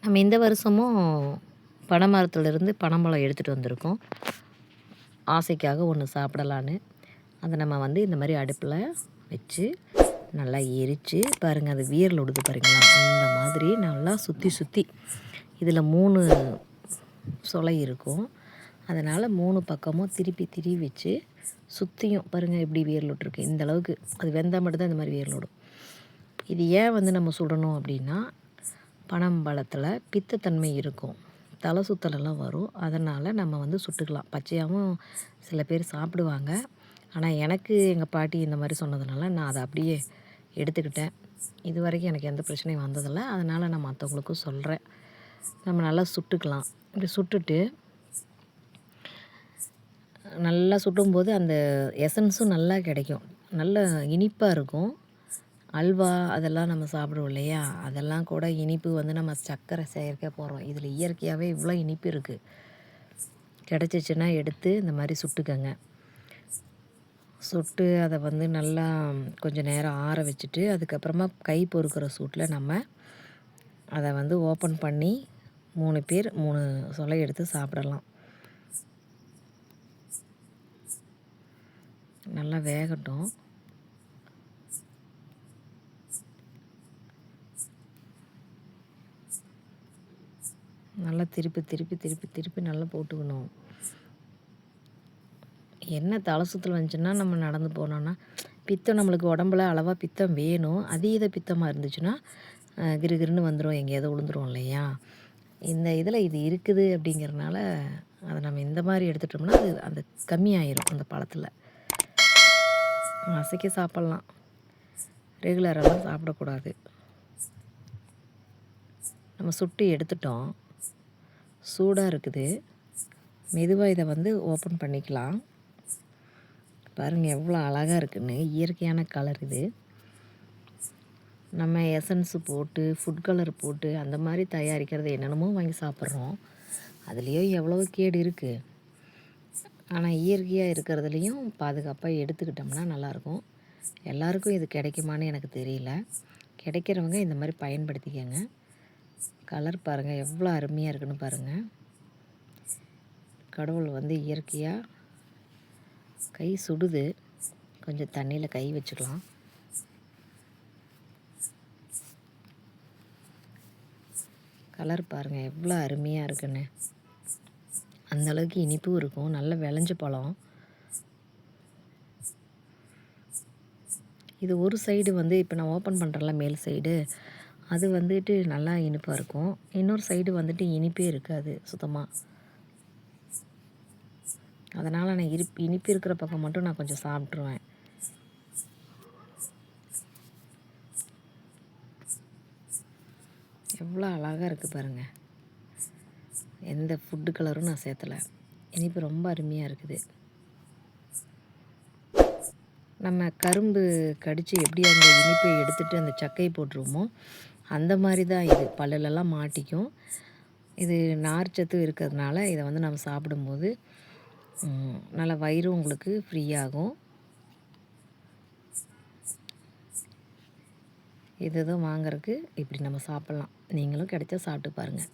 நம்ம இந்த வருஷமும் பனை மரத்துலேருந்து பனம்பழம் எடுத்துகிட்டு வந்திருக்கோம். ஆசைக்காக ஒன்று சாப்பிடலான்னு. அதை நம்ம வந்து இந்த மாதிரி அடுப்பில் வச்சு நல்லா எரித்து பாருங்கள், அது வீரல் விடுது பாருங்களா, அந்த மாதிரி நல்லா சுற்றி சுற்றி இதில் 3 சொலை இருக்கும். அதனால் 3 பக்கமும் திருப்பி வச்சு சுற்றியும் பாருங்கள் எப்படி வீரல் விட்டுருக்கு. இந்த அளவுக்கு அது வெந்தால் மட்டும்தான் இந்த மாதிரி வீரல் விடும். இது ஏன் வந்து நம்ம சுடணும் அப்படின்னா, பனம்பழத்தில் பித்தத்தன்மை இருக்கும், தலை சுற்றலெல்லாம் வரும். அதனால் நம்ம வந்து சுட்டுக்கலாம். பச்சையாகவும் சில பேர் சாப்பிடுவாங்க. ஆனால் எனக்கு எங்கள் பாட்டி இந்த மாதிரி சொன்னதுனால நான் அதை அப்படியே எடுத்துக்கிட்டேன். இது வரைக்கும் எனக்கு எந்த பிரச்சனையும் வந்ததில்லை. அதனால் நான் மற்றவங்களுக்கும் சொல்கிறேன். நம்ம நல்லா சுட்டுக்கலாம். இப்படி சுட்டுட்டு நல்லா சுடும்போது அந்த எசன்ஸும் நல்லா கிடைக்கும். நல்ல இனிப்பாக இருக்கும். அல்வா அதெல்லாம் நம்ம சாப்பிடுவோம் இல்லையா, அதெல்லாம் கூட இனிப்பு வந்து நம்ம சர்க்கரை சேர்க்க போகிறோம். இதில் இயற்கையாகவே இவ்வளோ இனிப்பு இருக்குது. கிடச்சிச்சின்னா எடுத்து இந்த மாதிரி சுட்டுக்கங்க. சுட்டு அதை வந்து நல்லா கொஞ்சம் நேரம் ஆற வச்சுட்டு அதுக்கப்புறமா கை பொறுக்கிற சூட்டில் நம்ம அதை வந்து ஓப்பன் பண்ணி 3 பேர் 3 சொலை எடுத்து சாப்பிடலாம். நல்லா வேகட்டும். நல்லா திருப்பி நல்லா போட்டுக்கணும். என்ன தலை சுற்றல் வந்துச்சுன்னா நம்ம நடந்து போனோன்னா பித்தம் நம்மளுக்கு உடம்புல அளவாக பித்தம் வேணும். அதீத பித்தமாக இருந்துச்சுன்னா கிருகிருன்னு வந்துடும், எங்கேயாவது விழுந்துரும் இல்லையா. இந்த இதில் இது இருக்குது அப்படிங்கிறனால அதை நம்ம இந்த மாதிரி எடுத்துட்டோம்னா அது அந்த கம்மியாயிரும். அந்த பழத்தில் அசைக்க சாப்பிட்லாம், ரெகுலரெல்லாம் சாப்பிடக்கூடாது. நம்ம சுட்டு எடுத்துட்டோம், சூடாக இருக்குது. மெதுவாக இதை வந்து ஓப்பன் பண்ணிக்கலாம். பாருங்கள் எவ்வளோ அழகாக இருக்குன்னு, இயற்கையான கலர் இது. நம்ம எசன்ஸு போட்டு ஃபுட் கலர் போட்டு அந்த மாதிரி தயாரிக்கிறது என்னென்னமோ வாங்கி சாப்பிட்றோம். அதுலேயோ எவ்வளோ கேடு இருக்குது. ஆனால் இயற்கையாக இருக்கிறதுலையும் பாதுகாப்பாக எடுத்துக்கிட்டோம்னா நல்லாயிருக்கும். எல்லாருக்கும் இது கிடைக்குமான்னு எனக்கு தெரியல. கிடைக்கிறவங்க இந்த மாதிரி பயன்படுத்திக்கங்க. கலர் பாருங்கள் எவ்வளோ அருமையாக இருக்குன்னு பாருங்கள். கடவுள் வந்து இயற்கையாக கை சுடுது, கொஞ்சம் தண்ணியில் கை வச்சுக்கலாம். கலர் பாருங்கள் எவ்வளோ அருமையாக இருக்குன்னு. அந்தளவுக்கு இனிப்பும் இருக்கும். நல்ல விளைஞ்ச பழம். இது ஒரு சைடு வந்து இப்போ நான் ஓப்பன் பண்ணுறேன்ல மேல் சைடு, அது வந்துட்டு நல்லா இனிப்பாக இருக்கும். இன்னொரு சைடு வந்துட்டு இனிப்பே இருக்காது சுத்தமாக. அதனால் நான் இனிப்பு இருக்கிற பக்கம் மட்டும் நான் கொஞ்சம் சாப்பிட்ருவேன். எவ்வளோ அழகாக இருக்குது பாருங்கள். எந்த ஃபுட்டு கலரும் நான் சேர்த்தலை. இனிப்பு ரொம்ப அருமையாக இருக்குது. நம்ம கரும்பு கடித்து எப்படி அந்த இனிப்பை எடுத்துகிட்டு அந்த சக்கையை போட்டுருவோமோ அந்த மாதிரி தான் இது. பல்லுலலாம் மாட்டிக்கும். இது நார்ச்சத்து இருக்கிறதுனால இதை வந்து நம்ம சாப்பிடும்போது நல்லா வயிறு உங்களுக்கு ஃப்ரீயாகும். இதுதான் வாங்குறதுக்கு இப்படி நம்ம சாப்பிட்லாம். நீங்களும் கிடைச்சா சாப்பிட்டு பாருங்கள்.